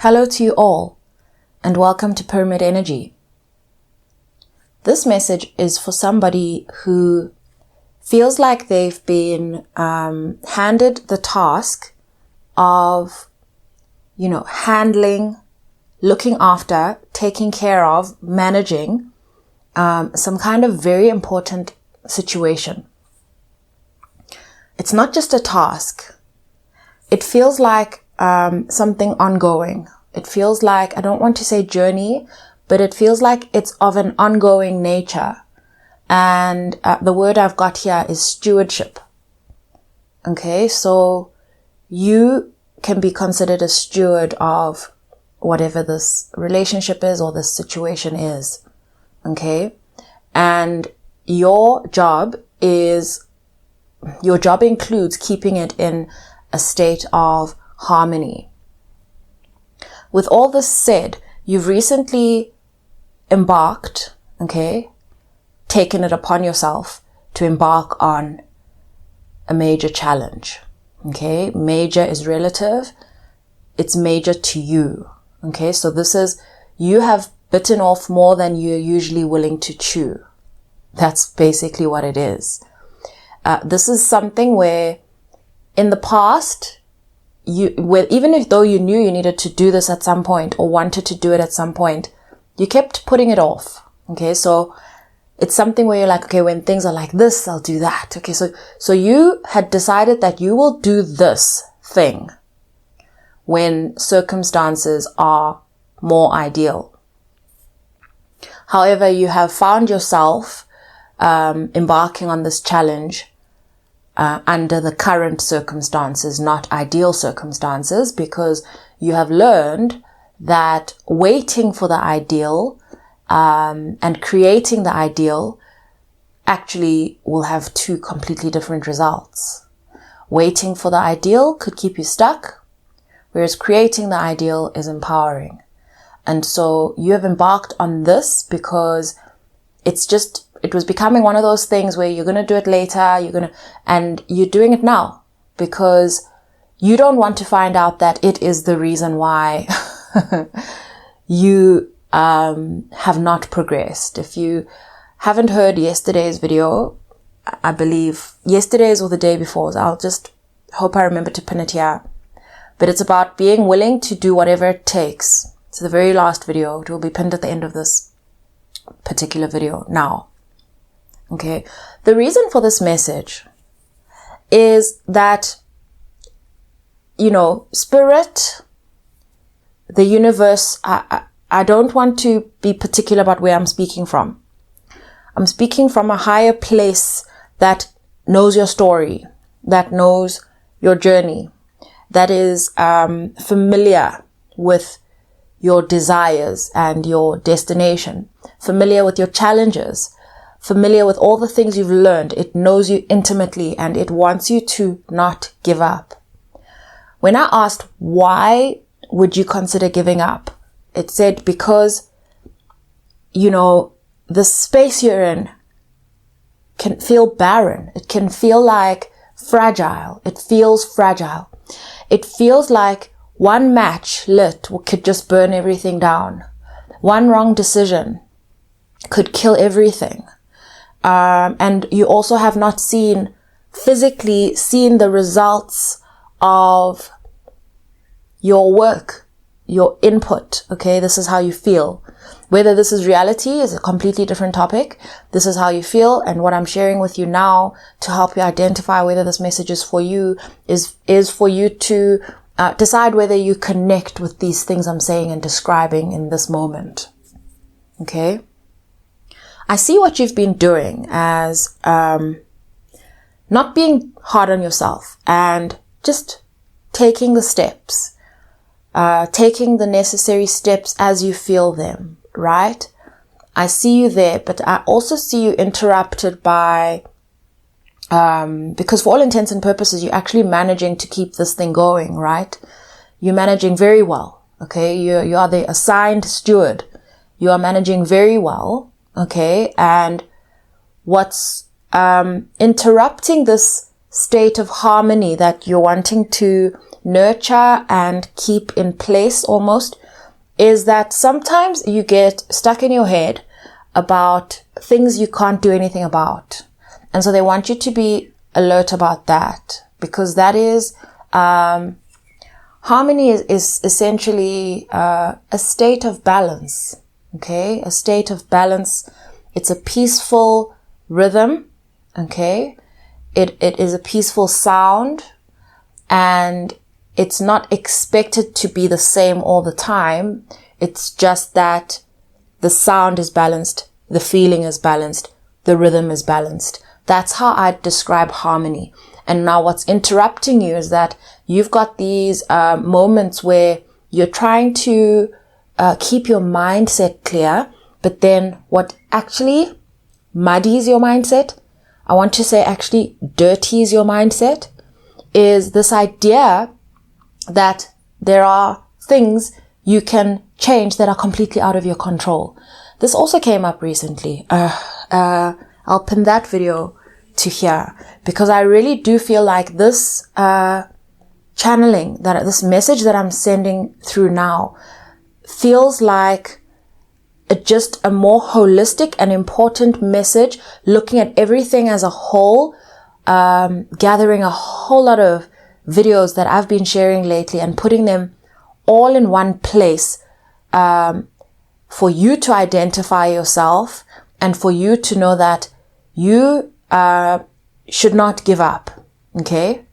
Hello to you all, and welcome to Pyramid Energy. This message is for somebody who feels like they've been handed the task of, handling, looking after, taking care of, managing some kind of very important situation. It's not just a task. It feels like something ongoing. It feels like, I don't want to say journey, but it feels like it's of an ongoing nature. And the word I've got here is stewardship. Okay, so you can be considered a steward of whatever this relationship is or this situation is. Okay, and your job includes keeping it in a state of harmony. With all this said, you've recently embarked, taken it upon yourself to embark on a major challenge. Okay, major is relative. It's major to you. Okay, so this is, you have bitten off more than you're usually willing to chew. That's basically what it is. This is something where in the past, even though you knew you needed to do this at some point or wanted to do it at some point, you kept putting it off. Okay, so it's something where you're like, okay, when things are like this, I'll do that. Okay, so you had decided that you will do this thing when circumstances are more ideal. However, you have found yourself embarking on this challenge under the current circumstances, not ideal circumstances, because you have learned that waiting for the ideal and creating the ideal actually will have two completely different results. Waiting for the ideal could keep you stuck, whereas creating the ideal is empowering. And so you have embarked on this because it was becoming one of those things where you're going to do it later, and you're doing it now because you don't want to find out that it is the reason why you have not progressed. If you haven't heard yesterday's video, I believe yesterday's or the day before, so I'll just hope I remember to pin it here. But it's about being willing to do whatever it takes. It's the very last video. It will be pinned at the end of this particular video now. Okay. The reason for this message is that, spirit, the universe, I don't want to be particular about where I'm speaking from. I'm speaking from a higher place that knows your story, that knows your journey, that is familiar with your desires and your destination, familiar with your challenges, familiar with all the things you've learned. It knows you intimately and it wants you to not give up. When I asked, why would you consider giving up? It said, because, the space you're in can feel barren. It can feel like fragile. It feels fragile. It feels like one match lit could just burn everything down. One wrong decision could kill everything. And you also have not physically seen the results of your work, your input. Okay, this is how you feel. Whether this is reality is a completely different topic. This is how you feel, and what I'm sharing with you now to help you identify whether this message is for you is for you to decide whether you connect with these things I'm saying and describing in this moment. Okay? I see what you've been doing as not being hard on yourself and just taking the steps, taking the necessary steps as you feel them, right? I see you there, but I also see you interrupted by because for all intents and purposes, you're actually managing to keep this thing going, right? You're managing very well, okay? You are the assigned steward. You are managing very well, okay? And what's interrupting this state of harmony that you're wanting to nurture and keep in place almost, is that sometimes you get stuck in your head about things you can't do anything about. And so they want you to be alert about that, because that is, harmony is essentially a state of balance. Okay, a state of balance. It's a peaceful rhythm. Okay, it is a peaceful sound, and it's not expected to be the same all the time. It's just that the sound is balanced, the feeling is balanced, the rhythm is balanced. That's how I describe harmony. And now what's interrupting you is that you've got these moments where you're trying to keep your mindset clear, but then what actually muddies your mindset, I want to say actually dirties your mindset, is this idea that there are things you can change that are completely out of your control. This also came up recently. I'll pin that video to here, because I really do feel like this channeling, that this message that I'm sending through now feels like just a more holistic and important message, looking at everything as a whole, gathering a whole lot of videos that I've been sharing lately and putting them all in one place, for you to identify yourself and for you to know that you should not give up. Okay?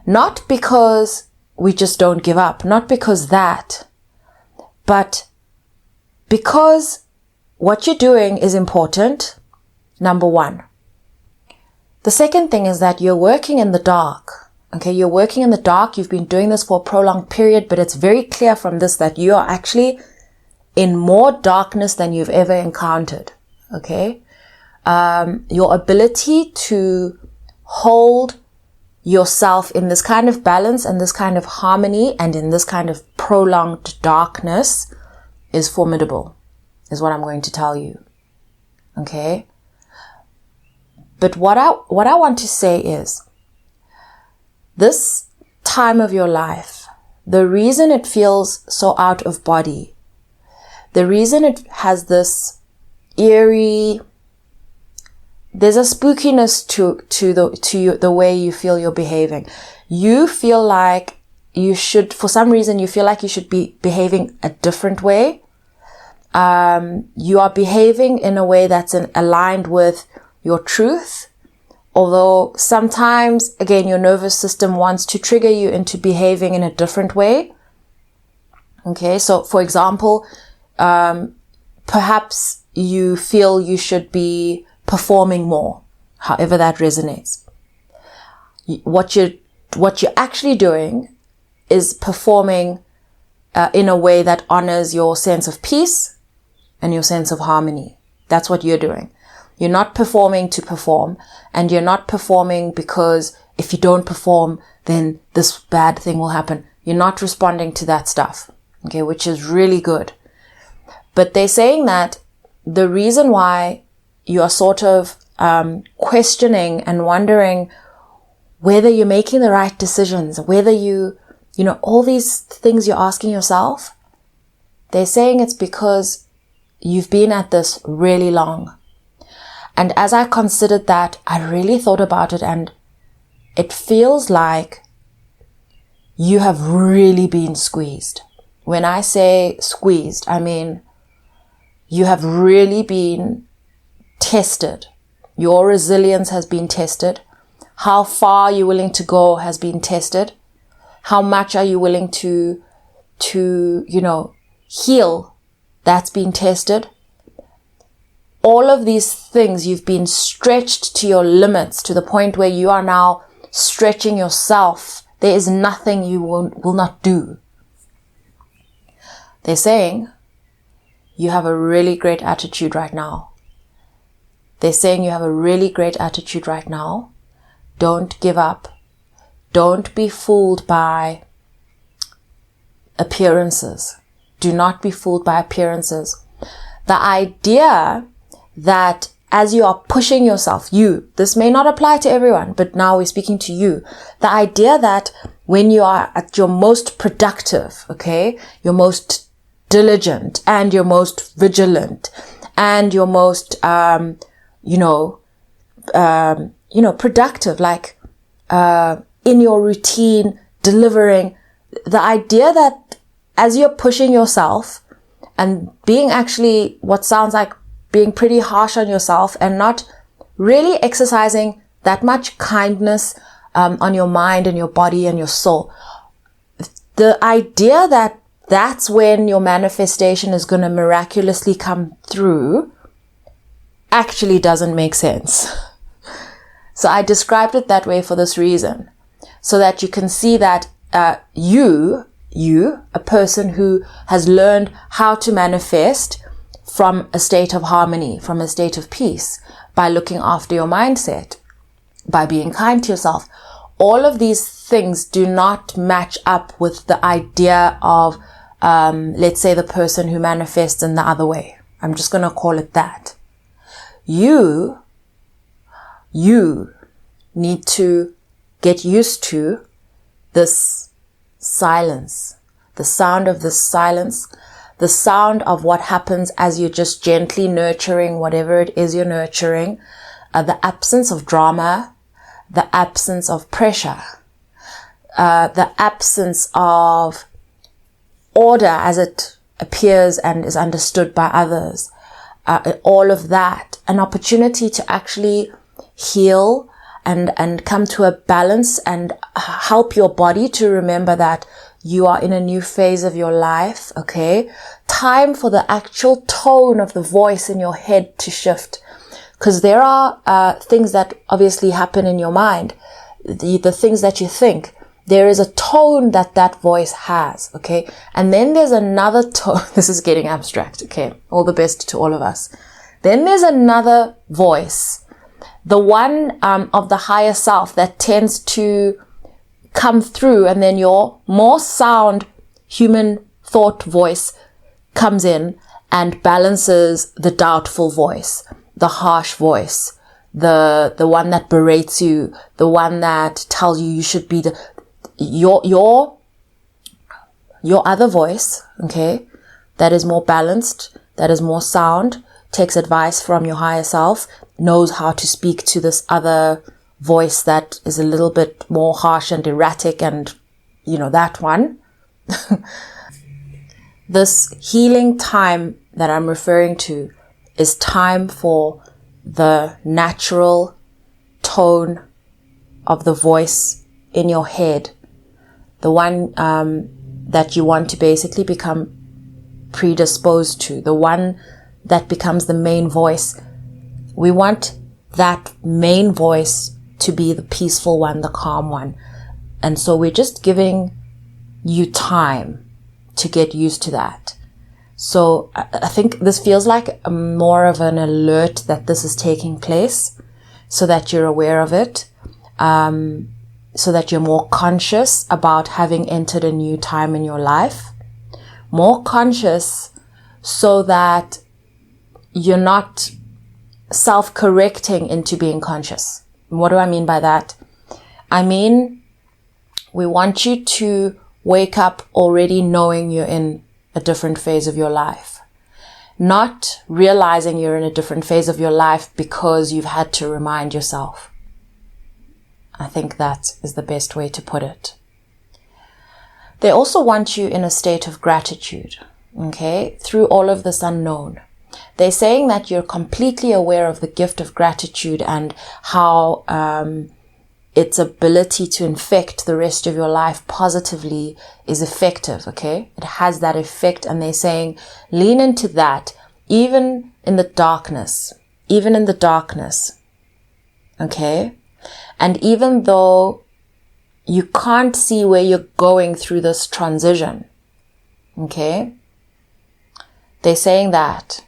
Not because we just don't give up, not because that, but because what you're doing is important, number one. The second thing is that you're working in the dark. Okay, you're working in the dark. You've been doing this for a prolonged period, but it's very clear from this that you are actually in more darkness than you've ever encountered. Okay, your ability to hold yourself in this kind of balance and this kind of harmony and in this kind of prolonged darkness is formidable, is what I'm going to tell you. Okay, but what I want to say is, this time of your life, the reason it feels so out of body, the reason it has this eerie, there's a spookiness to the way you feel you're behaving. You feel like you should, for some reason, you feel like you should be behaving a different way. You are behaving in a way that's aligned with your truth. Although sometimes, again, your nervous system wants to trigger you into behaving in a different way. Okay, so for example, perhaps you feel you should be performing more, however that resonates. What you're actually doing is performing in a way that honors your sense of peace and your sense of harmony. That's what you're doing. You're not performing to perform, and you're not performing because if you don't perform, then this bad thing will happen. You're not responding to that stuff, okay, which is really good. But they're saying that the reason why you are sort of questioning and wondering whether you're making the right decisions, whether you know, all these things you're asking yourself, they're saying it's because you've been at this really long. And as I considered that, I really thought about it, and it feels like you have really been squeezed. When I say squeezed, I mean you have really been tested. Your resilience has been tested. How far you're willing to go has been tested. How much are you willing to heal? That's been tested. All of these things, you've been stretched to your limits, to the point where you are now stretching yourself. There is nothing you will not do. They're saying you have a really great attitude right now. They're saying you have a really great attitude right now. Don't give up. Don't be fooled by appearances. Do not be fooled by appearances. The idea that as you are pushing yourself, this may not apply to everyone, but now we're speaking to you. The idea that when you are at your most productive, okay, your most diligent and your most vigilant and your most, productive, like, in your routine, delivering, the idea that as you're pushing yourself and being actually what sounds like being pretty harsh on yourself and not really exercising that much kindness on your mind and your body and your soul. The idea that that's when your manifestation is going to miraculously come through actually doesn't make sense. So I described it that way for this reason, so that you can see that you, a person who has learned how to manifest from a state of harmony, from a state of peace, by looking after your mindset, by being kind to yourself. All of these things do not match up with the idea of, let's say, the person who manifests in the other way. I'm just going to call it that. You need to get used to this silence, the sound of this silence, the sound of what happens as you're just gently nurturing whatever it is you're nurturing, the absence of drama, the absence of pressure, the absence of order as it appears and is understood by others, all of that, an opportunity to actually heal and come to a balance and help your body to remember that you are in a new phase of your life, okay? Time for the actual tone of the voice in your head to shift. Because there are things that obviously happen in your mind, the things that you think. There is a tone that voice has, okay? And then there's another tone. This is getting abstract, okay? All the best to all of us. Then there's another voice, the one of the higher self that tends to come through, and then your more sound human thought voice comes in and balances the doubtful voice, the harsh voice, the one that berates you, the one that tells you should be your other voice, okay, that is more balanced, that is more sound, takes advice from your higher self, knows how to speak to this other voice that is a little bit more harsh and erratic, and that one. This healing time that I'm referring to is time for the natural tone of the voice in your head, the one that you want to basically become predisposed to, the one that becomes the main voice. We want that main voice to be the peaceful one, the calm one. And so we're just giving you time to get used to that. So I think this feels like more of an alert that this is taking place, so that you're aware of it, so that you're more conscious about having entered a new time in your life, more conscious so that you're not self-correcting into being conscious. What do I mean by that? I mean, we want you to wake up already knowing you're in a different phase of your life, not realizing you're in a different phase of your life because you've had to remind yourself. I think that is the best way to put it. They also want you in a state of gratitude, okay, through all of this unknown. They're saying that you're completely aware of the gift of gratitude and how its ability to infect the rest of your life positively is effective, okay? It has that effect, and they're saying lean into that even in the darkness, okay? And even though you can't see where you're going through this transition, okay? They're saying that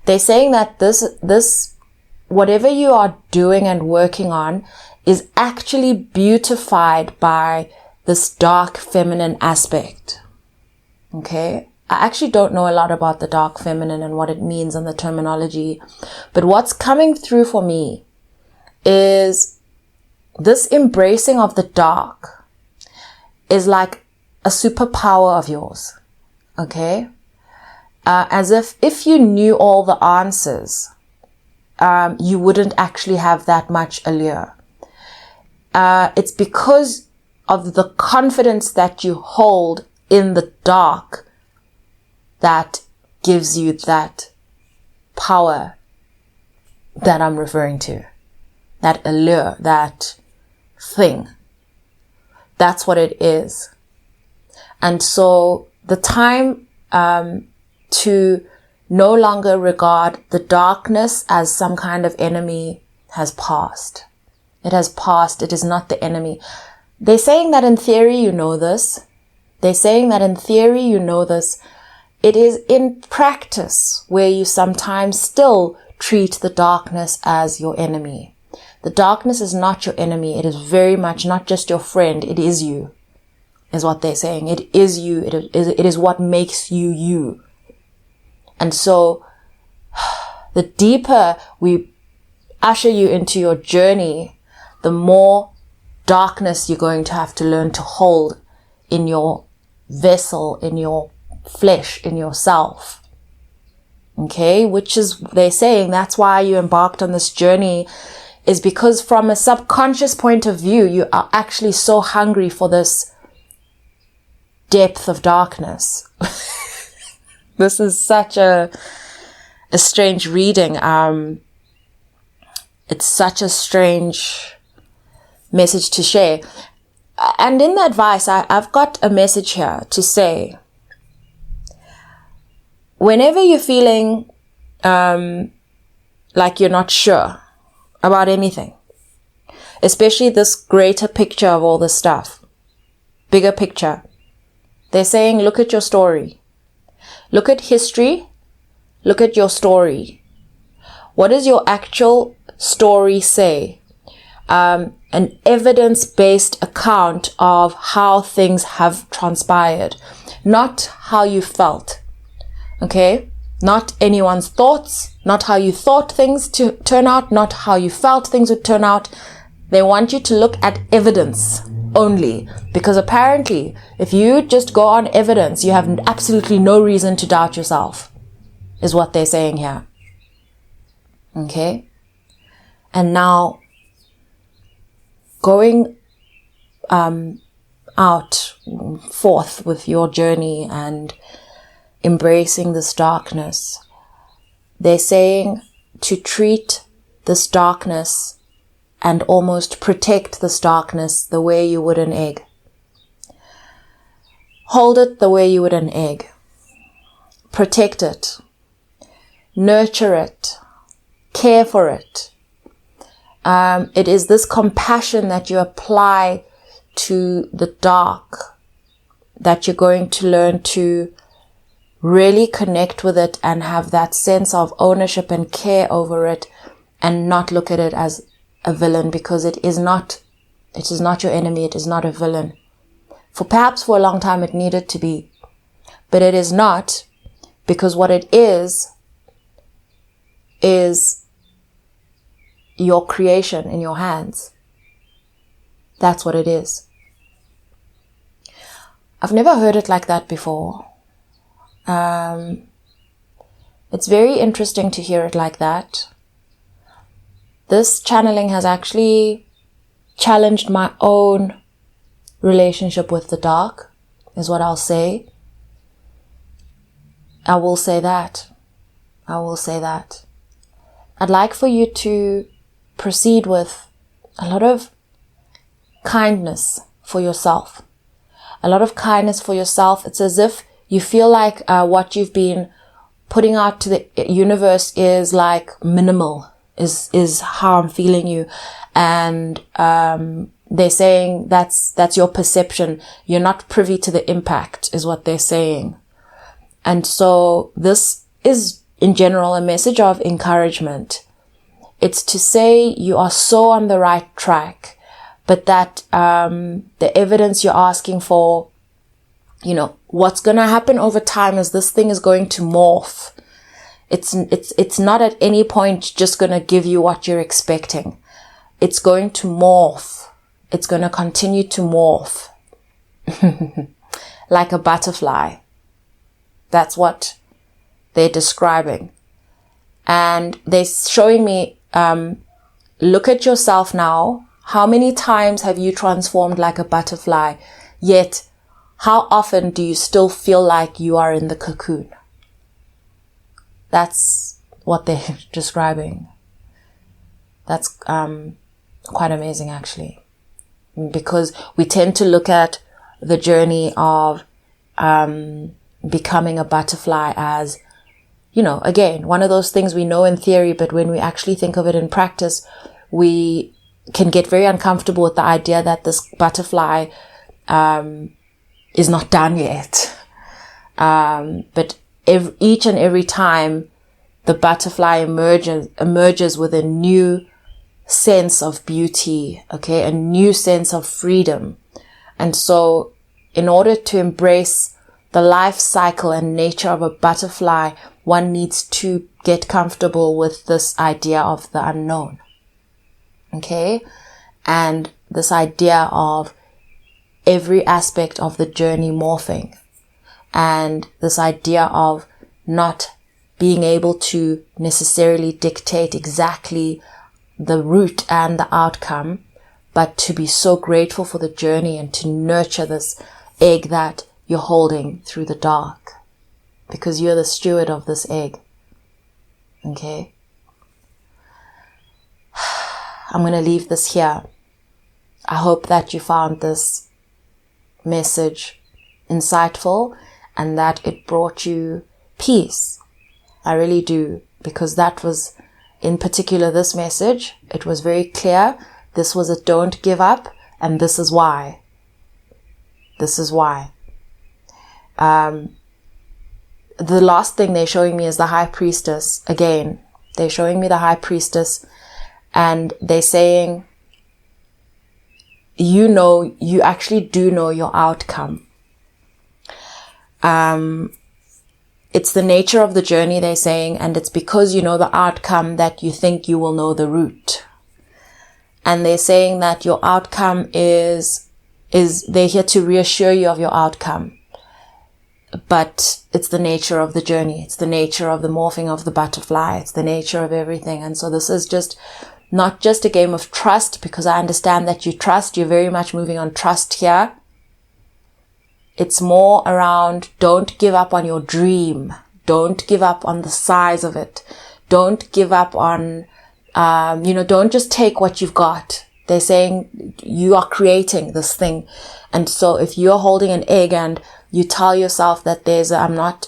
this, whatever you are doing and working on is actually beautified by this dark feminine aspect. Okay? I actually don't know a lot about the dark feminine and what it means and the terminology. But what's coming through for me is this embracing of the dark is like a superpower of yours. Okay? As if you knew all the answers, you wouldn't actually have that much allure. It's because of the confidence that you hold in the dark that gives you that power that I'm referring to. That allure, that thing. That's what it is. And so the time to no longer regard the darkness as some kind of enemy has passed. It has passed. It is not the enemy. They're saying that in theory you know this. They're saying that in theory you know this. It is in practice where you sometimes still treat the darkness as your enemy. The darkness is not your enemy. It is very much not just your friend. It is you, is what they're saying. It is you. It is what makes you you. And so the deeper we usher you into your journey, the more darkness you're going to have to learn to hold in your vessel, in your flesh, in yourself. Okay, which is, they're saying, that's why you embarked on this journey, is because from a subconscious point of view, you are actually so hungry for this depth of darkness. This is such a strange reading. It's such a strange message to share. And in the advice, I've got a message here to say, whenever you're feeling like you're not sure about anything, especially this greater picture of all this stuff, bigger picture, they're saying, look at your story. Look at history. Look at your story. What does your actual story say? An evidence-based account of how things have transpired, not how you felt. Okay? Not anyone's thoughts, not how you thought things to turn out, not how you felt things would turn out. They want you to look at evidence only, because apparently if you just go on evidence, you have absolutely no reason to doubt yourself, is what they're saying here. Okay? And now going forth with your journey and embracing this darkness, they're saying to treat this darkness and almost protect this darkness the way you would an egg. Hold it the way you would an egg. Protect it. Nurture it. Care for it. It is this compassion that you apply to the dark that you're going to learn to really connect with it and have that sense of ownership and care over it, and not look at it as a villain, because it is not your enemy. It is not a villain. Perhaps for a long time it needed to be, but it is not, because what it is your creation in your hands. That's what it is. I've never heard it like that before. It's very interesting to hear it like that. This channeling has actually challenged my own relationship with the dark, is what I'll say. I will say that. I'd like for you to proceed with a lot of kindness for yourself. It's as if you feel like what you've been putting out to the universe is like minimal, is how I'm feeling you. And they're saying that's your perception. You're not privy to the impact, is what they're saying. And so this is in general a message of encouragement. It's to say you are so on the right track, but that the evidence you're asking for what's going to happen over time is this thing is going to morph. It's not at any point just going to give you what you're expecting. It's going to morph. It's going to continue to morph. Like a butterfly. That's what they're describing. And they're showing me, look at yourself now. How many times have you transformed like a butterfly? Yet, how often do you still feel like you are in the cocoon? That's what they're describing. That's quite amazing, actually. Because we tend to look at the journey of becoming a butterfly as, again, one of those things we know in theory, but when we actually think of it in practice, we can get very uncomfortable with the idea that this butterfly is not done yet. But each and every time the butterfly emerges with a new sense of beauty, okay, a new sense of freedom. And so in order to embrace the life cycle and nature of a butterfly, one needs to get comfortable with this idea of the unknown. Okay? And this idea of every aspect of the journey morphing. And this idea of not being able to necessarily dictate exactly the route and the outcome, but to be so grateful for the journey and to nurture this egg that you're holding through the dark, because you're the steward of this egg. Okay? I'm going to leave this here. I hope that you found this message insightful and that it brought you peace. I really do, because that was, in particular, this message. It was very clear. This was a don't give up, and this is why. This is why. The last thing they're showing me is the high priestess. Again, they're showing me the high priestess, and they're saying, you actually do know your outcome. It's the nature of the journey, they're saying, and it's because you know the outcome that you think you will know the route. And they're saying that your outcome is they're here to reassure you of your outcome. But it's the nature of the journey. It's the nature of the morphing of the butterfly. It's the nature of everything. And so this is just not just a game of trust, because I understand that you trust. You're very much moving on trust here. It's more around don't give up on your dream. Don't give up on the size of it. Don't give up on, don't just take what you've got. They're saying you are creating this thing. And so if you're holding an egg and you tell yourself that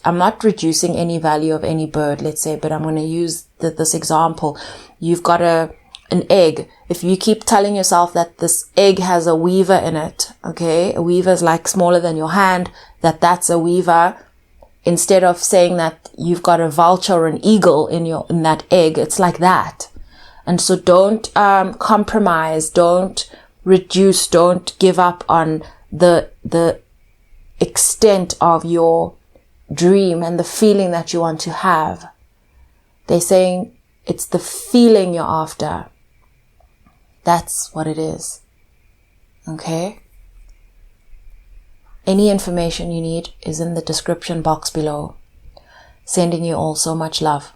I'm not reducing any value of any bird, let's say, but I'm going to use this example. You've got an egg. If you keep telling yourself that this egg has a weaver in it, okay, a weaver is like smaller than your hand, that's a weaver, instead of saying that you've got a vulture or an eagle in that egg, it's like that. And so don't compromise, don't reduce, don't give up on the extent of your dream and the feeling that you want to have. They're saying it's the feeling you're after. That's what it is. Okay? Any information you need is in the description box below. Sending you all so much love.